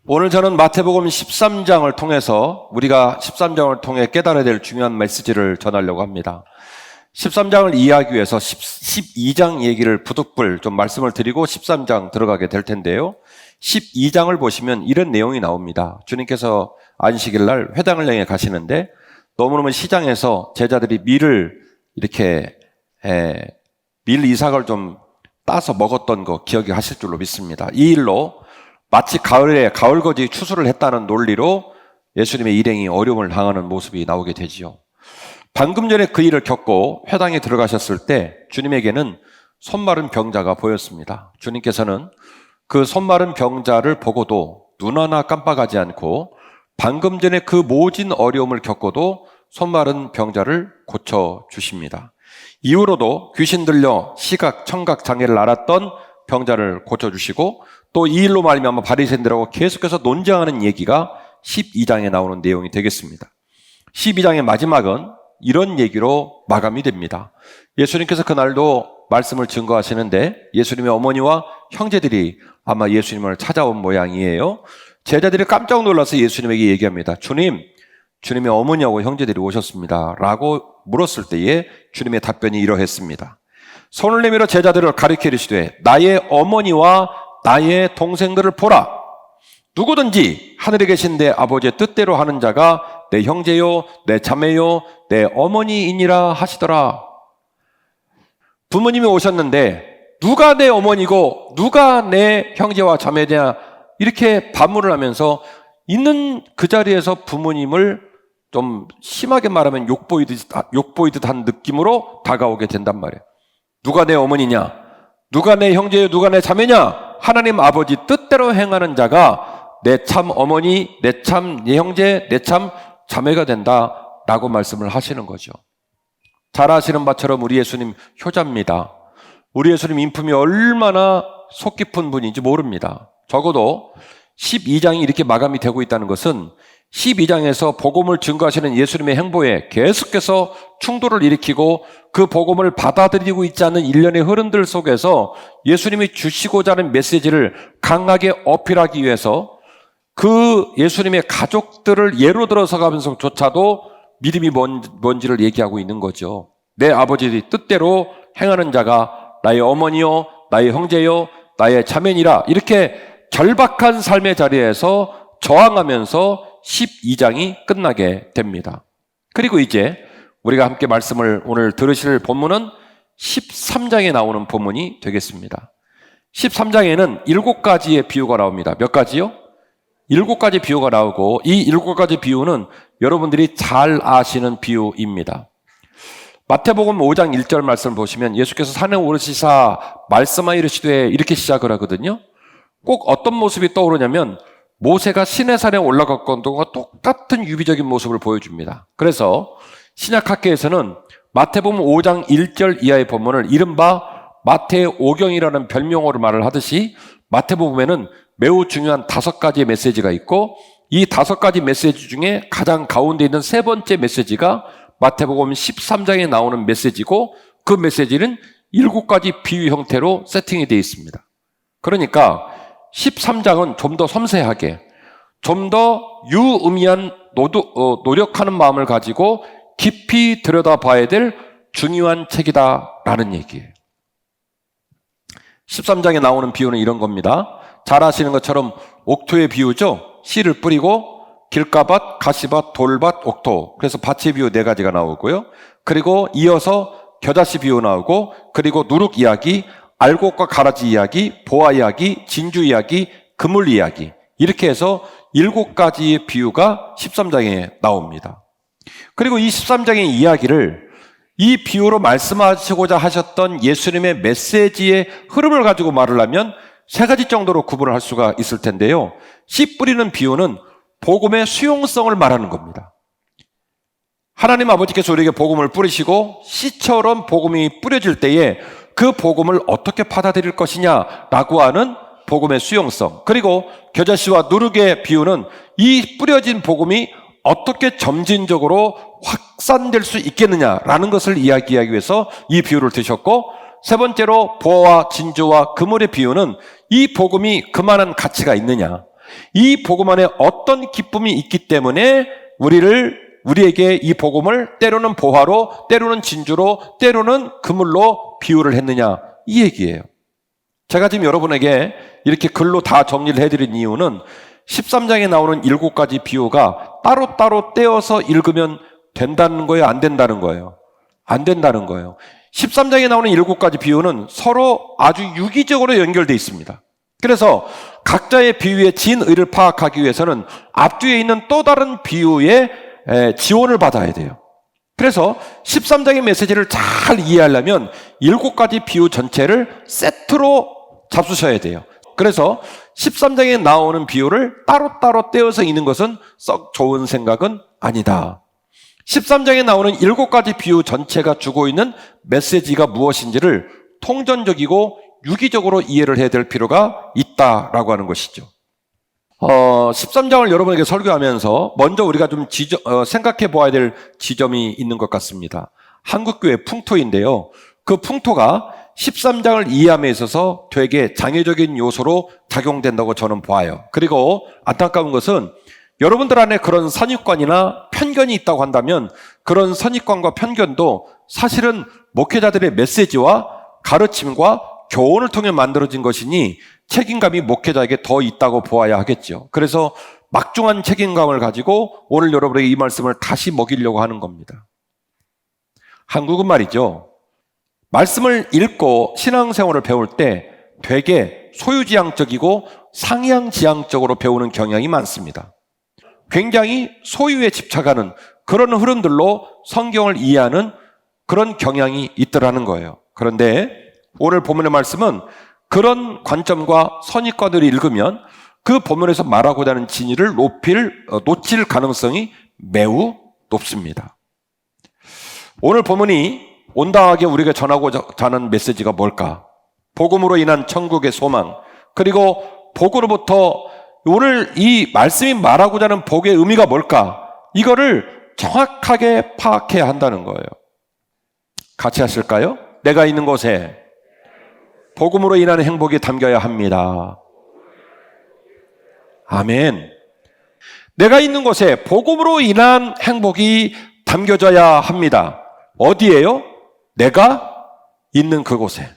오늘 저는 마태복음 13장을 통해서 우리가 13장을 통해 깨달아야 될 중요한 메시지를 전하려고 합니다. 13장을 이해하기 위해서 12장 얘기를 부득불 좀 말씀을 드리고 13장 들어가게 될 텐데요. 12장을 보시면 이런 내용이 나옵니다. 주님께서 안식일 날 회당을 향해 가시는데 너무너무 시장에서 제자들이 밀을 이렇게 밀 이삭을 좀 따서 먹었던 거 기억하실 줄로 믿습니다. 이 일로 마치 가을에 가을거지 추수를 했다는 논리로 예수님의 일행이 어려움을 당하는 모습이 나오게 되지요. 방금 전에 그 일을 겪고 회당에 들어가셨을 때 주님에게는 손마른 병자가 보였습니다. 주님께서는 그 손마른 병자를 보고도 눈 하나 깜빡하지 않고 방금 전에 그 모진 어려움을 겪고도 손마른 병자를 고쳐주십니다. 이후로도 귀신 들려 시각, 청각 장애를 앓았던 병자를 고쳐주시고 또 이 일로 말미암아 바리새인들하고 계속해서 논쟁하는 얘기가 12장에 나오는 내용이 되겠습니다. 12장의 마지막은 이런 얘기로 마감이 됩니다. 예수님께서 그날도 말씀을 증거하시는데 예수님의 어머니와 형제들이 아마 예수님을 찾아온 모양이에요. 제자들이 깜짝 놀라서 예수님에게 얘기합니다. 주님의 어머니하고 형제들이 오셨습니다 라고 물었을 때에 주님의 답변이 이러했습니다. 손을 내밀어 제자들을 가리켜 이르시되 나의 어머니와 나의 동생들을 보라. 누구든지 하늘에 계신 내 아버지의 뜻대로 하는 자가 내 형제요 내 자매요 내 어머니이니라 하시더라. 부모님이 오셨는데 누가 내 어머니고 누가 내 형제와 자매냐 이렇게 반문을 하면서 있는 그 자리에서 부모님을 좀 심하게 말하면 욕보이듯 한 느낌으로 다가오게 된단 말이에요. 누가 내 어머니냐? 누가 내 형제요? 누가 내 자매냐? 하나님 아버지 뜻대로 행하는 자가 내 참 어머니, 내 형제, 내 참 자매가 된다라고 말씀을 하시는 거죠. 잘 아시는 바처럼 우리 예수님 효자입니다. 우리 예수님 인품이 얼마나 속 깊은 분인지 모릅니다. 적어도 12장이 이렇게 마감이 되고 있다는 것은 12장에서 복음을 증거하시는 예수님의 행보에 계속해서 충돌을 일으키고 그 복음을 받아들이고 있지 않는 일련의 흐름들 속에서 예수님이 주시고자 하는 메시지를 강하게 어필하기 위해서 그 예수님의 가족들을 예로 들어서 가면서조차도 믿음이 뭔지를 얘기하고 있는 거죠. 내 아버지 뜻대로 행하는 자가 나의 어머니요 나의 형제요 나의 자매니라 이렇게 절박한 삶의 자리에서 저항하면서 12장이 끝나게 됩니다. 그리고 이제 우리가 함께 말씀을 오늘 들으실 본문은 13장에 나오는 본문이 되겠습니다. 13장에는 7가지의 비유가 나옵니다. 몇 가지요? 7가지 비유가 나오고 이 7가지 비유는 여러분들이 잘 아시는 비유입니다. 마태복음 5장 1절 말씀을 보시면 예수께서 산에 오르시사 말씀하여 이르시되 이렇게 시작을 하거든요. 꼭 어떤 모습이 떠오르냐면 모세가 시내산에 올라갔던 것과 똑같은 유비적인 모습을 보여줍니다. 그래서 신약학계에서는 마태복음 5장 1절 이하의 본문을 이른바 마태오경이라는 별명어로 말을 하듯이 마태복음에는 매우 중요한 5가지의 메시지가 있고 이 5가지 메시지 중에 가장 가운데 있는 세 번째 메시지가 마태복음 13장에 나오는 메시지고 그 메시지는 7가지 비유 형태로 세팅이 되어 있습니다. 그러니까 13장은 좀 더 섬세하게 좀 더 유의미한 노력하는 마음을 가지고 깊이 들여다봐야 될 중요한 책이다라는 얘기예요. 13장에 나오는 비유는 이런 겁니다. 잘 아시는 것처럼 옥토의 비유죠. 씨를 뿌리고 길가밭, 가시밭, 돌밭, 옥토. 그래서 밭의 비유 4가지가 나오고요. 그리고 이어서 겨자씨 비유 나오고 그리고 누룩 이야기, 알곡과 가라지 이야기, 보아 이야기, 진주 이야기, 그물 이야기 이렇게 해서 7가지의 비유가 13장에 나옵니다. 그리고 이 13장의 이야기를 이 비유로 말씀하시고자 하셨던 예수님의 메시지의 흐름을 가지고 말을 하면 3가지 정도로 구분을 할 수가 있을 텐데요. 씨 뿌리는 비유는 복음의 수용성을 말하는 겁니다. 하나님 아버지께서 우리에게 복음을 뿌리시고 씨처럼 복음이 뿌려질 때에 그 복음을 어떻게 받아들일 것이냐라고 하는 복음의 수용성. 그리고 겨자씨와 누룩의 비유는 이 뿌려진 복음이 어떻게 점진적으로 확산될 수 있겠느냐라는 것을 이야기하기 위해서 이 비유를 드셨고, 세 번째로 보아와 진주와 그물의 비유는 이 복음이 그만한 가치가 있느냐, 이 복음 안에 어떤 기쁨이 있기 때문에 우리에게 이 복음을 때로는 보화로, 때로는 진주로, 때로는 그물로 비유를 했느냐, 이 얘기예요. 제가 지금 여러분에게 이렇게 글로 다 정리를 해드린 이유는 13장에 나오는 7가지 비유가 따로따로 떼어서 읽으면 된다는 거예요, 안 된다는 거예요? 안 된다는 거예요. 13장에 나오는 7가지 비유는 서로 아주 유기적으로 연결되어 있습니다. 그래서 각자의 비유의 진의를 파악하기 위해서는 앞뒤에 있는 또 다른 비유의 지원을 받아야 돼요. 그래서 13장의 메시지를 잘 이해하려면 7가지 비유 전체를 세트로 잡수셔야 돼요. 그래서 13장에 나오는 비유를 따로따로 떼어서 읽는 것은 썩 좋은 생각은 아니다. 13장에 나오는 7가지 비유 전체가 주고 있는 메시지가 무엇인지를 통전적이고 유기적으로 이해를 해야 될 필요가 있다라고 하는 것이죠. 13장을 여러분에게 설교하면서 먼저 우리가 좀 생각해 보아야 될 지점이 있는 것 같습니다. 한국교회 풍토인데요. 그 풍토가 13장을 이해함에 있어서 되게 장애적인 요소로 작용된다고 저는 봐요. 그리고 안타까운 것은 여러분들 안에 그런 선입관이나 편견이 있다고 한다면 그런 선입관과 편견도 사실은 목회자들의 메시지와 가르침과 교훈을 통해 만들어진 것이니 책임감이 목회자에게 더 있다고 보아야 하겠죠. 그래서 막중한 책임감을 가지고 오늘 여러분에게 이 말씀을 다시 먹이려고 하는 겁니다. 한국은 말이죠. 말씀을 읽고 신앙생활을 배울 때 되게 소유지향적이고 상향지향적으로 배우는 경향이 많습니다. 굉장히 소유에 집착하는 그런 흐름들로 성경을 이해하는 그런 경향이 있더라는 거예요. 그런데 오늘 본문의 말씀은 그런 관점과 선입관을 읽으면 그 본문에서 말하고자 하는 진리를 놓칠 가능성이 매우 높습니다. 오늘 본문이 온당하게 우리가 전하고자 하는 메시지가 뭘까? 복음으로 인한 천국의 소망, 그리고 복으로부터 오늘 이 말씀이 말하고자 하는 복의 의미가 뭘까? 이거를 정확하게 파악해야 한다는 거예요. 같이 하실까요? 내가 있는 곳에 복음으로 인한 행복이 담겨야 합니다. 아멘. 내가 있는 곳에 복음으로 인한 행복이 담겨져야 합니다. 어디예요? 내가 있는 그곳에.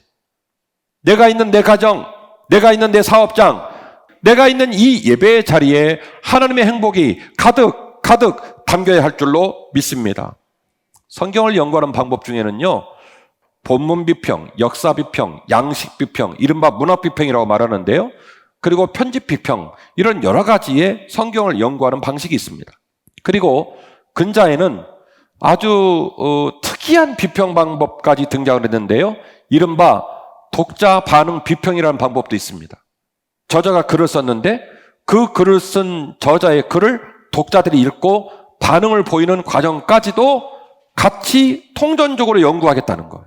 내가 있는 내 가정, 내가 있는 내 사업장, 내가 있는 이 예배의 자리에 하나님의 행복이 가득 담겨야 할 줄로 믿습니다. 성경을 연구하는 방법 중에는요, 본문 비평, 역사 비평, 양식 비평, 이른바 문학 비평이라고 말하는데요. 그리고 편집 비평, 이런 여러 가지의 성경을 연구하는 방식이 있습니다. 그리고 근자에는 아주 특이한 비평 방법까지 등장을 했는데요. 이른바 독자 반응 비평이라는 방법도 있습니다. 저자가 글을 썼는데 그 글을 쓴 저자의 글을 독자들이 읽고 반응을 보이는 과정까지도 같이 통전적으로 연구하겠다는 거예요.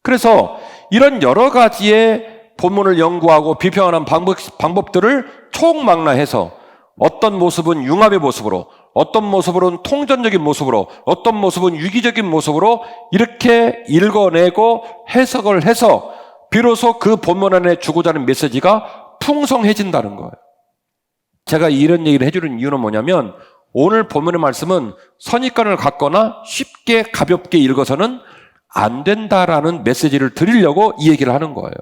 그래서 이런 여러 가지의 본문을 연구하고 비평하는 방법들을 총망라해서 어떤 모습은 융합의 모습으로, 어떤 모습으로는 통전적인 모습으로, 어떤 모습은 유기적인 모습으로 이렇게 읽어내고 해석을 해서 비로소 그 본문 안에 주고자 하는 메시지가 풍성해진다는 거예요. 제가 이런 얘기를 해주는 이유는 뭐냐면 오늘 본문의 말씀은 선입관을 갖거나 쉽게 가볍게 읽어서는 안 된다라는 메시지를 드리려고 이 얘기를 하는 거예요.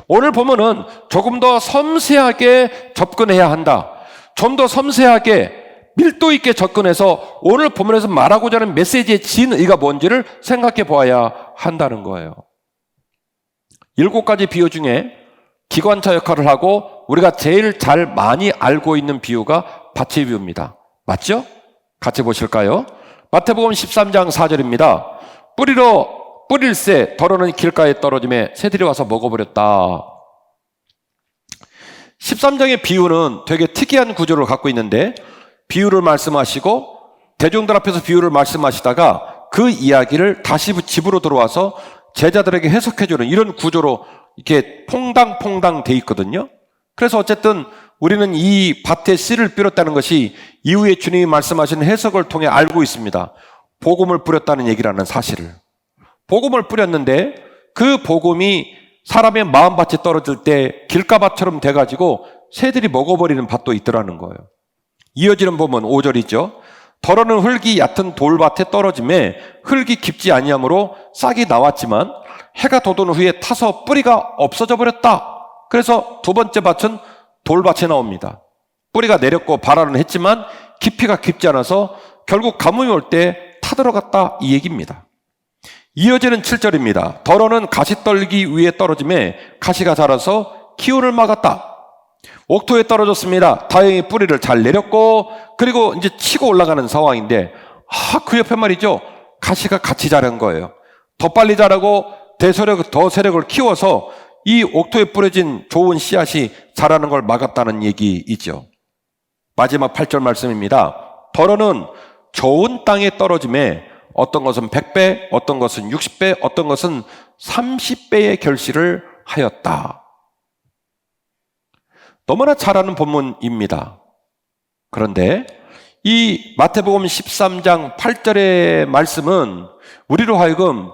오늘 본문은 조금 더 섬세하게 접근해야 한다. 좀 더 섬세하게 밀도 있게 접근해서 오늘 본문에서 말하고자 하는 메시지의 진의가 뭔지를 생각해 보아야 한다는 거예요. 7가지 비유 중에 기관차 역할을 하고 우리가 제일 잘 많이 알고 있는 비유가 밭의 비유입니다. 맞죠? 같이 보실까요? 마태복음 13장 4절입니다. 뿌릴새 더러는 길가에 떨어짐에 새들이 와서 먹어버렸다. 13장의 비유는 되게 특이한 구조를 갖고 있는데 비유를 말씀하시고 대중들 앞에서 비유를 말씀하시다가 그 이야기를 다시 집으로 들어와서 제자들에게 해석해주는 이런 구조로 이렇게 퐁당퐁당 돼 있거든요. 그래서 어쨌든 우리는 이 밭에 씨를 뿌렸다는 것이 이후에 주님이 말씀하시는 해석을 통해 알고 있습니다. 복음을 뿌렸다는 얘기라는 사실을. 복음을 뿌렸는데 그 복음이 사람의 마음밭에 떨어질 때 길가밭처럼 돼가지고 새들이 먹어버리는 밭도 있더라는 거예요. 이어지는 본문 5절이죠. 더러는 흙이 얕은 돌밭에 떨어짐에 흙이 깊지 아니하므로 싹이 나왔지만 해가 돋은 후에 타서 뿌리가 없어져 버렸다. 그래서 두 번째 밭은 돌밭에 나옵니다. 뿌리가 내렸고 발화는 했지만 깊이가 깊지 않아서 결국 가뭄이 올 때 타들어갔다, 이 얘기입니다. 이어지는 7절입니다. 더러는 가시떨기 위에 떨어짐에 가시가 자라서 기온을 막았다. 옥토에 떨어졌습니다. 다행히 뿌리를 잘 내렸고, 그리고 이제 치고 올라가는 상황인데, 그 옆에 말이죠, 가시가 같이 자란 거예요. 더 빨리 자라고 더 세력을 키워서 이 옥토에 뿌려진 좋은 씨앗이 자라는 걸 막았다는 얘기이죠. 마지막 8절 말씀입니다. 더러는 좋은 땅에 떨어짐에 어떤 것은 100배, 어떤 것은 60배, 어떤 것은 30배의 결실을 하였다. 너무나 잘 아는 본문입니다. 그런데 이 마태복음 13장 8절의 말씀은 우리로 하여금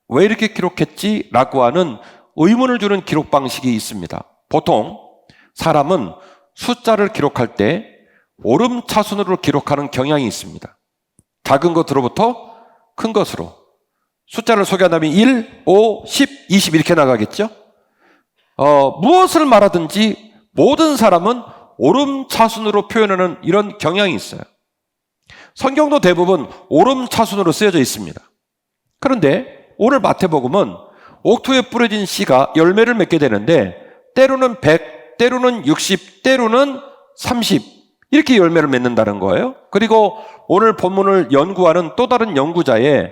왜 이렇게 기록했지? 라고 하는 의문을 주는 기록 방식이 있습니다. 보통 사람은 숫자를 기록할 때 오름차순으로 기록하는 경향이 있습니다. 작은 것으로부터 큰 것으로. 숫자를 소개한다면 1, 5, 10, 20 이렇게 나가겠죠? 무엇을 말하든지 모든 사람은 오름차순으로 표현하는 이런 경향이 있어요. 성경도 대부분 오름차순으로 쓰여져 있습니다. 그런데 오늘 마태복음은 옥토에 뿌려진 씨가 열매를 맺게 되는데 때로는 100, 때로는 60, 때로는 30 이렇게 열매를 맺는다는 거예요. 그리고 오늘 본문을 연구하는 또 다른 연구자의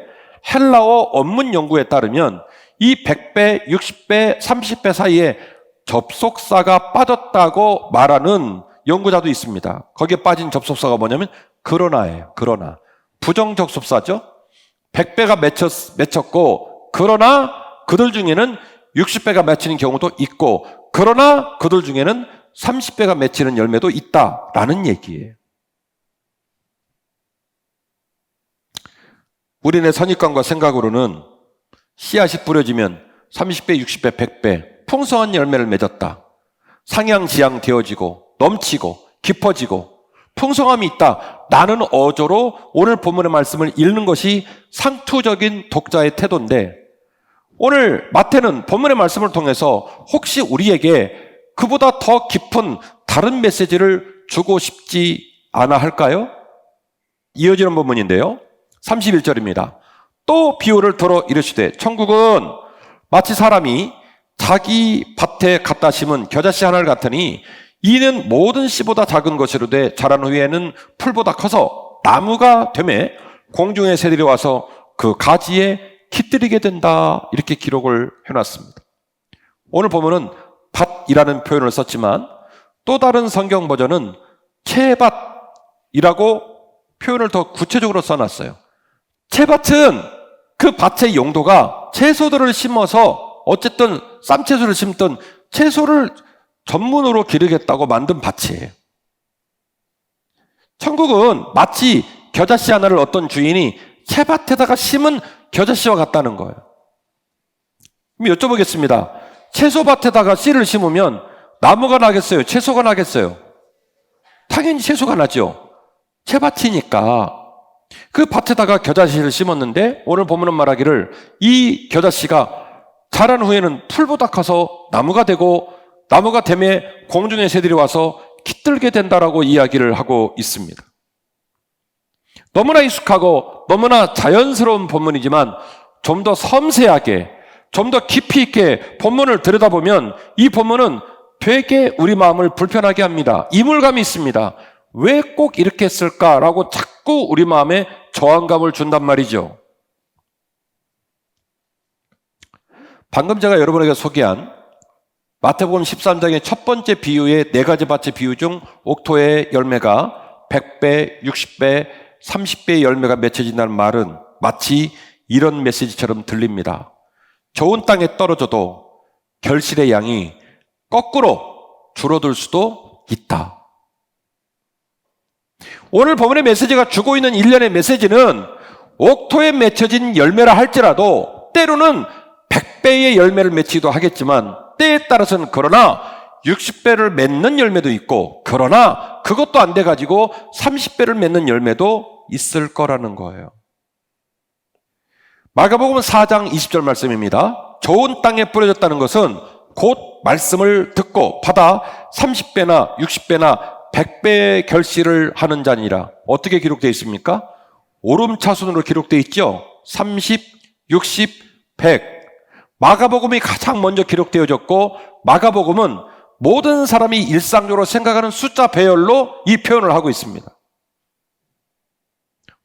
헬라어 원문 연구에 따르면 이 100배, 60배, 30배 사이에 접속사가 빠졌다고 말하는 연구자도 있습니다. 거기에 빠진 접속사가 뭐냐면 그러나예요. 그러나. 부정접속사죠. 100배가 맺혔고 그러나 그들 중에는 60배가 맺히는 경우도 있고 그러나 그들 중에는 30배가 맺히는 열매도 있다라는 얘기예요. 우리네 선입관과 생각으로는 씨앗이 뿌려지면 30배, 60배, 100배 풍성한 열매를 맺었다. 상향지향 되어지고 넘치고 깊어지고 풍성함이 있다. 라는 어조로 오늘 본문의 말씀을 읽는 것이 상투적인 독자의 태도인데 오늘 마태는 본문의 말씀을 통해서 혹시 우리에게 그보다 더 깊은 다른 메시지를 주고 싶지 않아 할까요? 이어지는 본문인데요. 31절입니다. 또 비유를 들어 이르시되 천국은 마치 사람이 자기 밭에 갖다 심은 겨자씨 하나를 같으니 이는 모든 씨보다 작은 것이로되 자란 후에는 풀보다 커서 나무가 되매 공중의 새들이 와서 그 가지에 깃들이게 된다. 이렇게 기록을 해놨습니다. 오늘 보면은 밭이라는 표현을 썼지만 또 다른 성경 버전은 채밭이라고 표현을 더 구체적으로 써놨어요. 채밭은 그 밭의 용도가 채소들을 심어서 어쨌든 쌈채소를 심든 채소를 전문으로 기르겠다고 만든 밭이에요. 천국은 마치 겨자씨 하나를 어떤 주인이 채밭에다가 심은 겨자씨와 같다는 거예요. 그럼 여쭤보겠습니다. 채소밭에다가 씨를 심으면 나무가 나겠어요? 채소가 나겠어요? 당연히 채소가 나죠. 채밭이니까. 그 밭에다가 겨자씨를 심었는데 오늘 본문은 말하기를 이 겨자씨가 자란 후에는 풀보다 커서 나무가 되고 나무가 되매 공중의 새들이 와서 깃들게 된다라고 이야기를 하고 있습니다. 너무나 익숙하고 너무나 자연스러운 본문이지만 좀 더 섬세하게 좀 더 깊이 있게 본문을 들여다보면 이 본문은 되게 우리 마음을 불편하게 합니다. 이물감이 있습니다. 왜 꼭 이렇게 했을까라고 자꾸 우리 마음에 저항감을 준단 말이죠. 방금 제가 여러분에게 소개한 마태복음 13장의 첫 번째 비유의 네 가지 밭의 비유 중 옥토의 열매가 100배, 60배, 30배의 열매가 맺혀진다는 말은 마치 이런 메시지처럼 들립니다. 좋은 땅에 떨어져도 결실의 양이 거꾸로 줄어들 수도 있다. 오늘 본문의 메시지가 주고 있는 일련의 메시지는 옥토에 맺혀진 열매라 할지라도 때로는 100배의 열매를 맺히기도 하겠지만 때에 따라서는 그러나 60배를 맺는 열매도 있고, 그러나 그것도 안 돼가지고 30배를 맺는 열매도 있을 거라는 거예요. 마가복음 4장 20절 말씀입니다. 좋은 땅에 뿌려졌다는 것은 곧 말씀을 듣고 받아 30배나 60배나 100배의 결실을 하는 자니라. 어떻게 기록되어 있습니까? 오름차순으로 기록되어 있죠. 30, 60, 100. 마가복음이 가장 먼저 기록되어졌고, 마가복음은 모든 사람이 일상적으로 생각하는 숫자 배열로 이 표현을 하고 있습니다.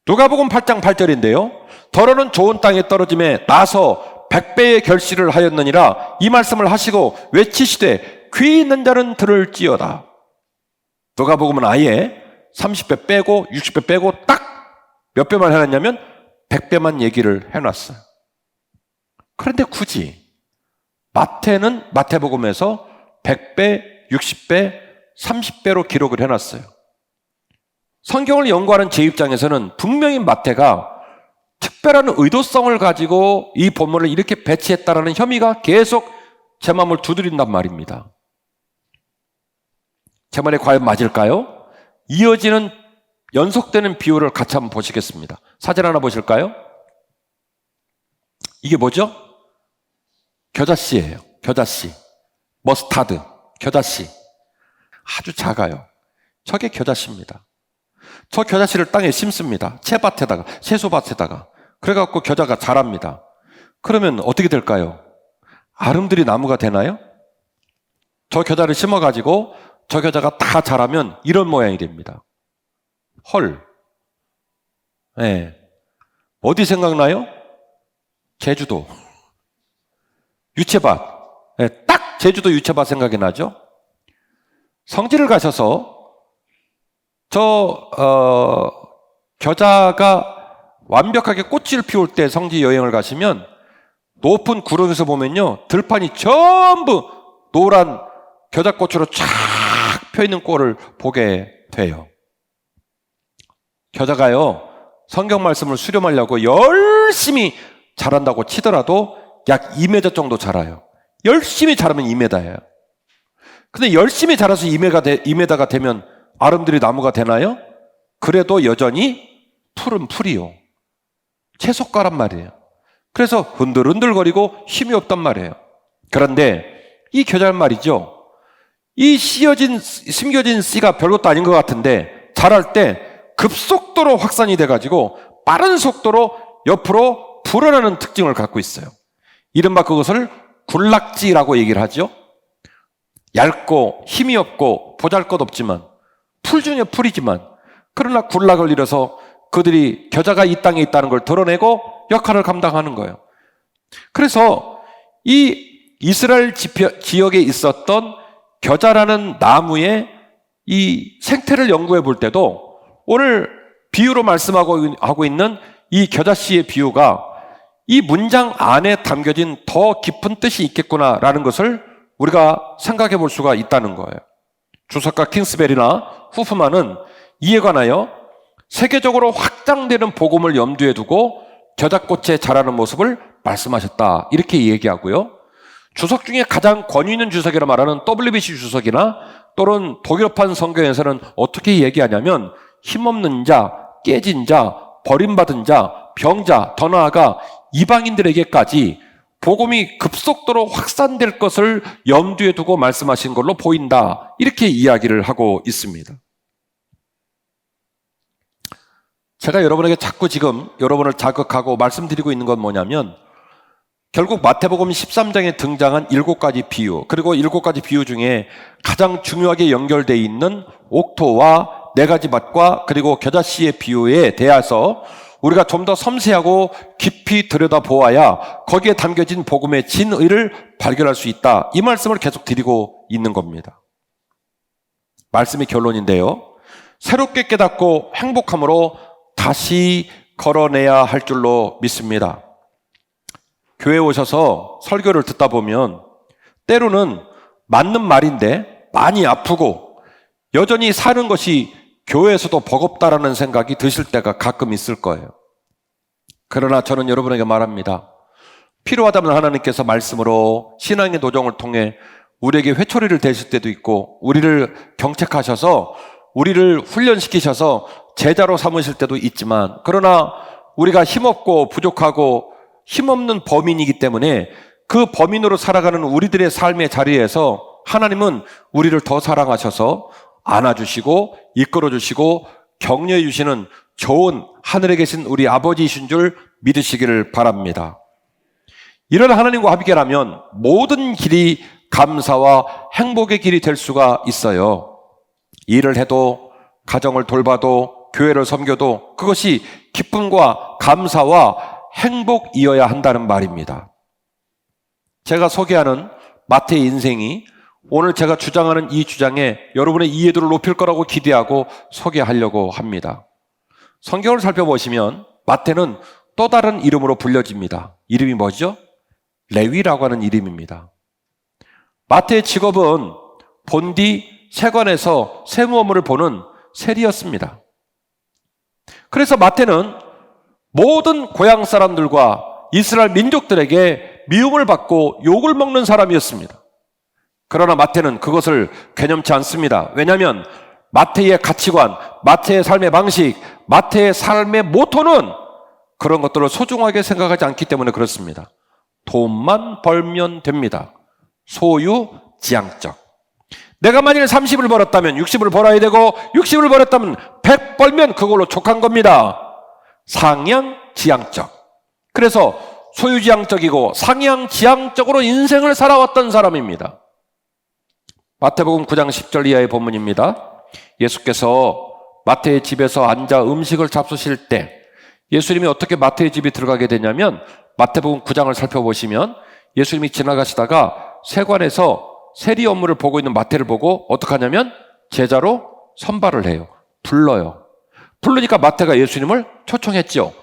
누가복음 8장 8절인데요. 더러는 좋은 땅에 떨어짐에 나서 100배의 결실을 하였느니라. 이 말씀을 하시고 외치시되 귀 있는 자는 들을지어다. 누가복음은 아예 30배 빼고 60배 빼고 딱 몇 배만 해놨냐면 100배만 얘기를 해놨어요. 그런데 굳이 마태는 마태복음에서 100배, 60배, 30배로 기록을 해놨어요. 성경을 연구하는 제 입장에서는 분명히 마태가 특별한 의도성을 가지고 이 본문을 이렇게 배치했다라는 혐의가 계속 제 마음을 두드린단 말입니다. 제 말이 과연 맞을까요? 이어지는 연속되는 비유를 같이 한번 보시겠습니다. 사진 하나 보실까요? 이게 뭐죠? 겨자씨예요. 겨자씨. 머스타드. 겨자씨. 아주 작아요. 저게 겨자씨입니다. 저 겨자씨를 땅에 심습니다. 채밭에다가, 채소밭에다가. 그래갖고 겨자가 자랍니다. 그러면 어떻게 될까요? 아름드리 나무가 되나요? 저 겨자를 심어가지고 저 겨자가 다 자라면 이런 모양이 됩니다. 헐. 네. 어디 생각나요? 제주도. 유채밭. 네, 딱 제주도 유채밭 생각이 나죠? 성지를 가셔서 겨자가 완벽하게 꽃을 피울 때 성지 여행을 가시면 높은 구름에서 보면요, 들판이 전부 노란 겨자꽃으로 쫙 펴있는 꼴을 보게 돼요. 겨자가요, 성경 말씀을 수렴하려고 열심히 자란다고 치더라도 약 2m 정도 자라요. 열심히 자라면 2m예요. 근데 열심히 자라서 2m가 되면 아름드리 나무가 되나요? 그래도 여전히 풀은 풀이요. 채소가란 말이에요. 그래서 흔들흔들거리고 힘이 없단 말이에요. 그런데 이 겨자는 말이죠, 이 심겨진 씨가 별것도 아닌 것 같은데 자랄 때 급속도로 확산이 돼가지고 빠른 속도로 옆으로 불어나는 특징을 갖고 있어요. 이른바 그것을 굴락지라고 얘기를 하죠. 얇고 힘이 없고 보잘것없지만 풀 중에 풀이지만, 그러나 굴락을 이뤄서 그들이 겨자가 이 땅에 있다는 걸 드러내고 역할을 감당하는 거예요. 그래서 이 이스라엘 지역에 있었던 겨자라는 나무의 이 생태를 연구해 볼 때도 오늘 비유로 말씀하고 있는 이 겨자씨의 비유가 이 문장 안에 담겨진 더 깊은 뜻이 있겠구나라는 것을 우리가 생각해 볼 수가 있다는 거예요. 주석가 킹스베리나 후프만은 이에 관하여 세계적으로 확장되는 복음을 염두에 두고 겨자꽃에 자라는 모습을 말씀하셨다, 이렇게 얘기하고요. 주석 중에 가장 권위 있는 주석이라 말하는 WBC 주석이나 또는 독일판 성경에서는 어떻게 얘기하냐면 힘없는 자, 깨진 자, 버림받은 자, 병자, 더 나아가 이방인들에게까지 복음이 급속도로 확산될 것을 염두에 두고 말씀하신 걸로 보인다, 이렇게 이야기를 하고 있습니다. 제가 여러분에게 자꾸 지금 여러분을 자극하고 말씀드리고 있는 건 뭐냐면, 결국 마태복음 13장에 등장한 7가지 비유, 그리고 7가지 비유 중에 가장 중요하게 연결되어 있는 옥토와 4가지 밭과 그리고 겨자씨의 비유에 대해서 우리가 좀 더 섬세하고 깊이 들여다보아야 거기에 담겨진 복음의 진의를 발견할 수 있다, 이 말씀을 계속 드리고 있는 겁니다. 말씀의 결론인데요, 새롭게 깨닫고 행복함으로 다시 걸어내야 할 줄로 믿습니다. 교회에 오셔서 설교를 듣다 보면 때로는 맞는 말인데 많이 아프고 여전히 사는 것이 교회에서도 버겁다라는 생각이 드실 때가 가끔 있을 거예요. 그러나 저는 여러분에게 말합니다. 필요하다면 하나님께서 말씀으로 신앙의 도정을 통해 우리에게 회초리를 대실 때도 있고 우리를 경책하셔서 우리를 훈련시키셔서 제자로 삼으실 때도 있지만, 그러나 우리가 힘없고 부족하고 힘없는 범인이기 때문에 그 범인으로 살아가는 우리들의 삶의 자리에서 하나님은 우리를 더 사랑하셔서 안아주시고 이끌어주시고 격려해 주시는 좋은 하늘에 계신 우리 아버지이신 줄 믿으시기를 바랍니다. 이런 하나님과 함께라면 모든 길이 감사와 행복의 길이 될 수가 있어요. 일을 해도, 가정을 돌봐도, 교회를 섬겨도 그것이 기쁨과 감사와 행복이어야 한다는 말입니다. 제가 소개하는 마태의 인생이 오늘 제가 주장하는 이 주장에 여러분의 이해도를 높일 거라고 기대하고 소개하려고 합니다. 성경을 살펴보시면 마태는 또 다른 이름으로 불려집니다. 이름이 뭐죠? 레위라고 하는 이름입니다. 마태의 직업은 본디 세관에서 세무 업무를 보는 세리였습니다. 그래서 마태는 모든 고향 사람들과 이스라엘 민족들에게 미움을 받고 욕을 먹는 사람이었습니다. 그러나 마태는 그것을 개념치 않습니다. 왜냐하면 마태의 가치관, 마태의 삶의 방식, 마태의 삶의 모토는 그런 것들을 소중하게 생각하지 않기 때문에 그렇습니다. 돈만 벌면 됩니다. 소유지향적. 내가 만일 30을 벌었다면 60을 벌어야 되고 60을 벌었다면 100 벌면 그걸로 족한 겁니다. 상향지향적. 그래서 소유지향적이고 상향지향적으로 인생을 살아왔던 사람입니다. 마태복음 9장 10절 이하의 본문입니다. 예수께서 마태의 집에서 앉아 음식을 잡수실 때, 예수님이 어떻게 마태의 집에 들어가게 되냐면 마태복음 9장을 살펴보시면 예수님이 지나가시다가 세관에서 세리 업무를 보고 있는 마태를 보고 어떻게 하냐면 제자로 선발을 해요. 불러요. 부르니까 마태가 예수님을 초청했죠.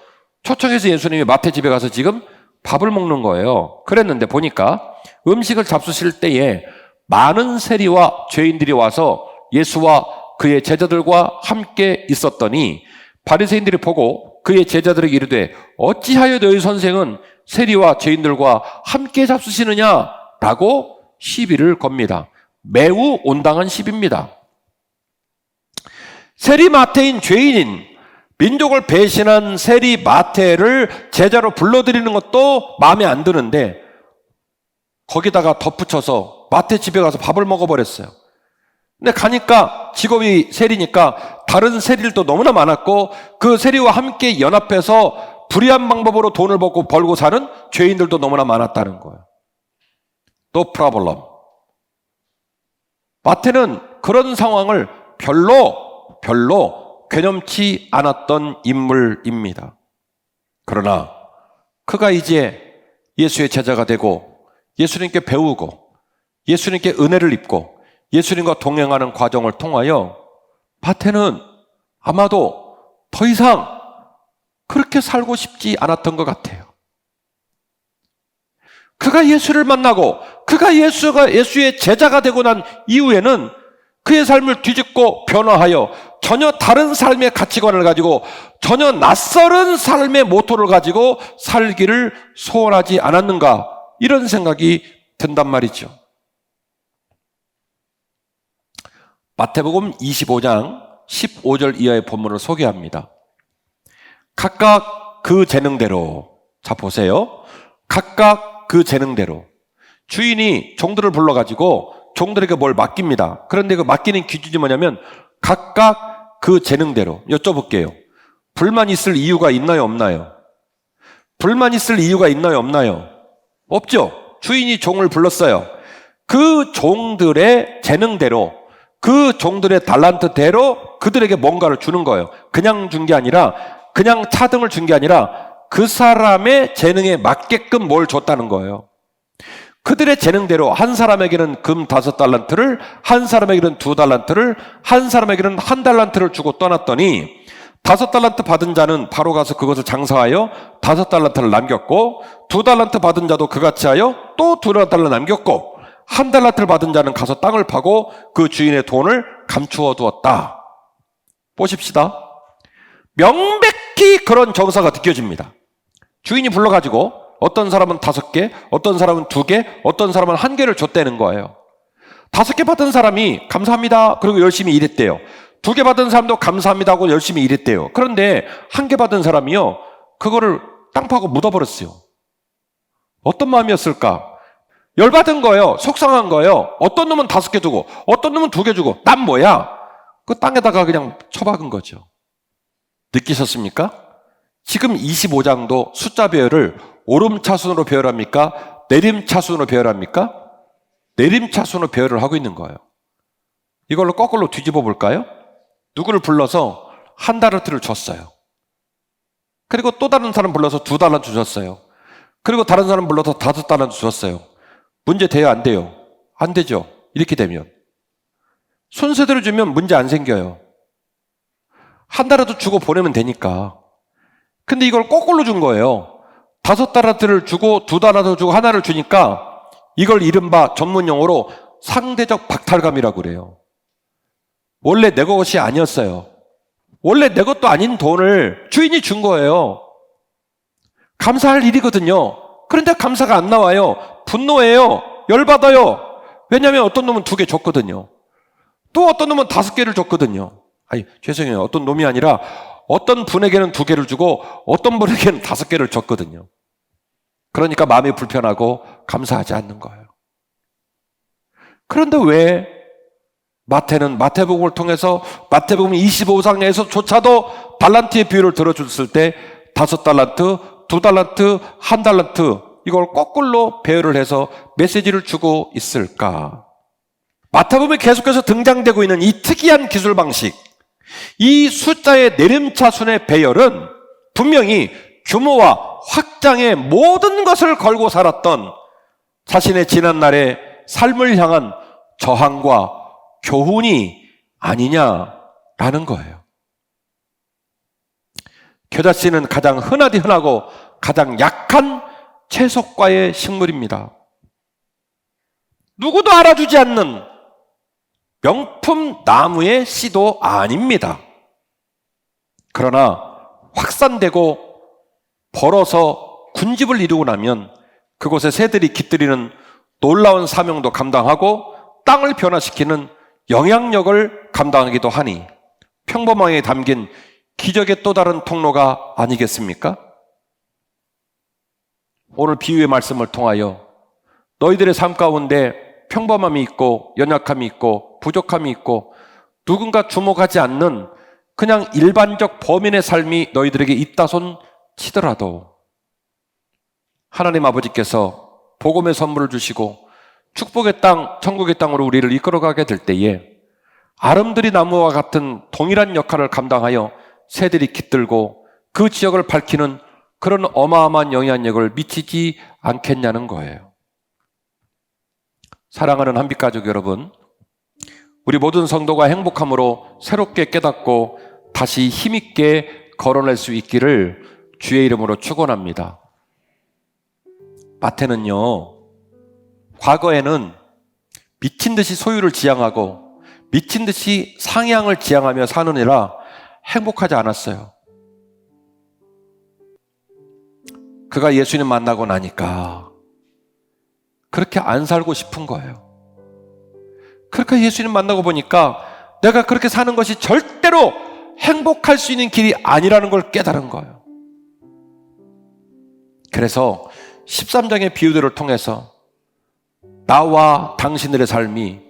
초청해서 예수님이 마태 집에 가서 지금 밥을 먹는 거예요. 그랬는데 보니까 음식을 잡수실 때에 많은 세리와 죄인들이 와서 예수와 그의 제자들과 함께 있었더니 바리새인들이 보고 그의 제자들에게 이르되 어찌하여 너희 선생은 세리와 죄인들과 함께 잡수시느냐라고 시비를 겁니다. 매우 온당한 시비입니다. 세리 마태인 죄인인 민족을 배신한 세리 마태를 제자로 불러들이는 것도 마음에 안 드는데 거기다가 덧붙여서 마태 집에 가서 밥을 먹어버렸어요. 근데 가니까 직업이 세리니까 다른 세리들도 너무나 많았고 그 세리와 함께 연합해서 불의한 방법으로 돈을 벌고 사는 죄인들도 너무나 많았다는 거예요. No problem. 마태는 그런 상황을 별로 괴념치 않았던 인물입니다. 그러나 그가 이제 예수의 제자가 되고 예수님께 배우고 예수님께 은혜를 입고 예수님과 동행하는 과정을 통하여 마태는 아마도 더 이상 그렇게 살고 싶지 않았던 것 같아요. 그가 예수를 만나고 그가 예수의 제자가 되고 난 이후에는 그의 삶을 뒤집고 변화하여 전혀 다른 삶의 가치관을 가지고 전혀 낯설은 삶의 모토를 가지고 살기를 소원하지 않았는가, 이런 생각이 든단 말이죠. 마태복음 25장 15절 이하의 본문을 소개합니다. 각각 그 재능대로, 자 보세요. 각각 그 재능대로 주인이 종들을 불러가지고 종들에게 뭘 맡깁니다. 그런데 그 맡기는 기준이 뭐냐면 각각 그 재능대로. 여쭤볼게요. 불만 있을 이유가 있나요, 없나요? 불만 있을 이유가 있나요, 없나요? 없죠. 주인이 종을 불렀어요. 그 종들의 재능대로, 그 종들의 달란트대로 그들에게 뭔가를 주는 거예요. 그냥 준 게 아니라, 그냥 차등을 준 게 아니라 그 사람의 재능에 맞게끔 뭘 줬다는 거예요. 그들의 재능대로 한 사람에게는 금 5달란트를, 한 사람에게는 2달란트를, 한 사람에게는 1달란트를 주고 떠났더니 5달란트 받은 자는 바로 가서 그것을 장사하여 5달란트를 남겼고, 2달란트 받은 자도 그같이 하여 또 2달란트를 남겼고, 1달란트를 받은 자는 가서 땅을 파고 그 주인의 돈을 감추어 두었다. 보십시다. 명백히 그런 정사가 느껴집니다. 주인이 불러가지고 어떤 사람은 5개, 어떤 사람은 2개, 어떤 사람은 1개를 줬다는 거예요. 5개 받은 사람이 감사합니다. 그리고 열심히 일했대요. 2개 받은 사람도 감사합니다 하고 열심히 일했대요. 그런데 1개 받은 사람이요, 그거를 땅 파고 묻어버렸어요. 어떤 마음이었을까? 열받은 거예요. 속상한 거예요. 어떤 놈은 5개 주고 어떤 놈은 2개 주고 난 뭐야? 그 땅에다가 그냥 처박은 거죠. 느끼셨습니까? 지금 25장도 숫자 배열을 오름차순으로 배열합니까? 내림차순으로 배열합니까? 내림차순으로 배열을 하고 있는 거예요. 이걸로 거꾸로 뒤집어 볼까요? 누구를 불러서 1달란트를 줬어요. 그리고 또 다른 사람 불러서 2달란트 주셨어요. 그리고 다른 사람 불러서 5달란트 주셨어요. 문제 돼요, 안 돼요? 안 되죠. 이렇게 되면 순서대로 주면 문제 안 생겨요. 1달란트 주고 보내면 되니까. 근데 이걸 거꾸로 준 거예요. 5달란트를 주고 2달란트 주고 하나를 주니까 이걸 이른바 전문 용어로 상대적 박탈감이라고 그래요. 원래 내 것이 아니었어요. 원래 내 것도 아닌 돈을 주인이 준 거예요. 감사할 일이거든요. 그런데 감사가 안 나와요. 분노해요. 열받아요. 왜냐하면 어떤 놈은 2개 줬거든요. 또 어떤 놈은 5개를 줬거든요. 아니, 죄송해요. 어떤 놈이 아니라 어떤 분에게는 2개를 주고 어떤 분에게는 5개를 줬거든요. 그러니까 마음이 불편하고 감사하지 않는 거예요. 그런데 왜 마태는 마태복음을 통해서 마태복음 25장에서조차도 달란트의 비율을 들어줬을 때 5달란트, 2달란트, 1달란트 이걸 거꾸로 배열을 해서 메시지를 주고 있을까? 마태복음에 계속해서 등장되고 있는 이 특이한 기술 방식, 이 숫자의 내림차순의 배열은 분명히 규모와 확장의 모든 것을 걸고 살았던 자신의 지난날의 삶을 향한 저항과 교훈이 아니냐라는 거예요. 겨자씨는 가장 흔하디 흔하고 가장 약한 채석과의 식물입니다. 누구도 알아주지 않는 명품 나무의 씨도 아닙니다. 그러나 확산되고 벌어서 군집을 이루고 나면 그곳에 새들이 깃들이는 놀라운 사명도 감당하고 땅을 변화시키는 영향력을 감당하기도 하니 평범하게 담긴 기적의 또 다른 통로가 아니겠습니까? 오늘 비유의 말씀을 통하여 너희들의 삶 가운데 평범함이 있고 연약함이 있고 부족함이 있고 누군가 주목하지 않는 그냥 일반적 범인의 삶이 너희들에게 있다손 치더라도 하나님 아버지께서 복음의 선물을 주시고 축복의 땅, 천국의 땅으로 우리를 이끌어가게 될 때에 아름드리 나무와 같은 동일한 역할을 감당하여 새들이 깃들고 그 지역을 밝히는 그런 어마어마한 영향력을 미치지 않겠냐는 거예요. 사랑하는 한빛가족 여러분, 우리 모든 성도가 행복함으로 새롭게 깨닫고 다시 힘있게 걸어낼 수 있기를 주의 이름으로 축원합니다. 마태는요, 과거에는 미친 듯이 소유를 지향하고 미친 듯이 상향을 지향하며 사느니라 행복하지 않았어요. 그가 예수님 만나고 나니까 그렇게 안 살고 싶은 거예요. 그렇게 예수님 만나고 보니까 내가 그렇게 사는 것이 절대로 행복할 수 있는 길이 아니라는 걸 깨달은 거예요. 그래서 13장의 비유들을 통해서 나와 당신들의 삶이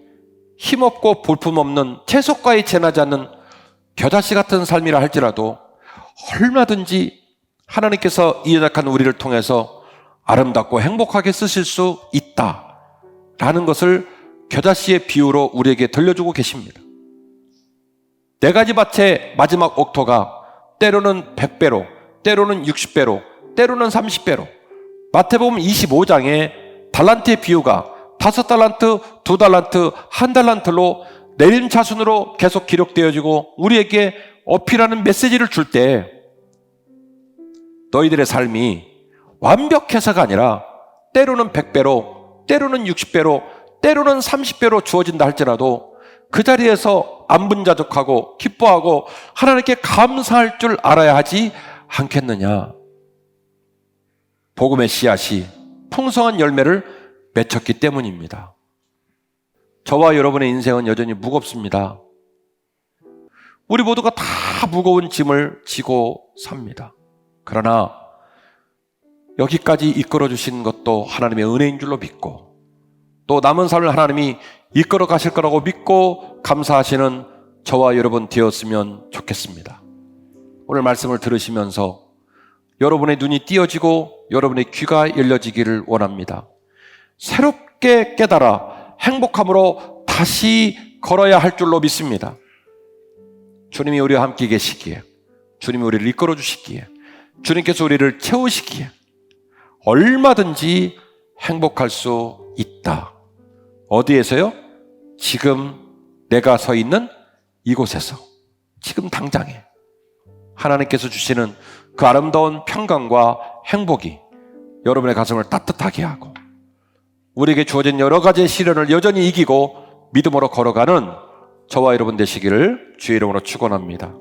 힘없고 볼품없는 채석과에 재나지 않는 겨자씨 같은 삶이라 할지라도 얼마든지 하나님께서 이 연약한 우리를 통해서 아름답고 행복하게 쓰실 수 있다라는 것을 겨자씨의 비유로 우리에게 들려주고 계십니다. 4가지 밭의 마지막 옥토가 때로는 100배로, 때로는 60배로, 때로는 30배로 마태복음 25장에 달란트의 비유가 5달란트, 2달란트, 1달란트로 내림차순으로 계속 기록되어지고 우리에게 어필하는 메시지를 줄 때 너희들의 삶이 완벽해서가 아니라 때로는 100배로, 때로는 60배로, 때로는 30배로 주어진다 할지라도 그 자리에서 안분자족하고 기뻐하고 하나님께 감사할 줄 알아야 하지 않겠느냐. 복음의 씨앗이 풍성한 열매를 맺혔기 때문입니다. 저와 여러분의 인생은 여전히 무겁습니다. 우리 모두가 다 무거운 짐을 지고 삽니다. 그러나 여기까지 이끌어 주신 것도 하나님의 은혜인 줄로 믿고, 또 남은 삶을 하나님이 이끌어 가실 거라고 믿고 감사하시는 저와 여러분 되었으면 좋겠습니다. 오늘 말씀을 들으시면서 여러분의 눈이 띄어지고 여러분의 귀가 열려지기를 원합니다. 새롭게 깨달아 행복함으로 다시 걸어야 할 줄로 믿습니다. 주님이 우리와 함께 계시기에, 주님이 우리를 이끌어 주시기에, 주님께서 우리를 채우시기에 얼마든지 행복할 수 있다. 어디에서요? 지금 내가 서 있는 이곳에서, 지금 당장에 하나님께서 주시는 그 아름다운 평강과 행복이 여러분의 가슴을 따뜻하게 하고 우리에게 주어진 여러 가지의 시련을 여전히 이기고 믿음으로 걸어가는 저와 여러분 되시기를 주의 이름으로 축원합니다.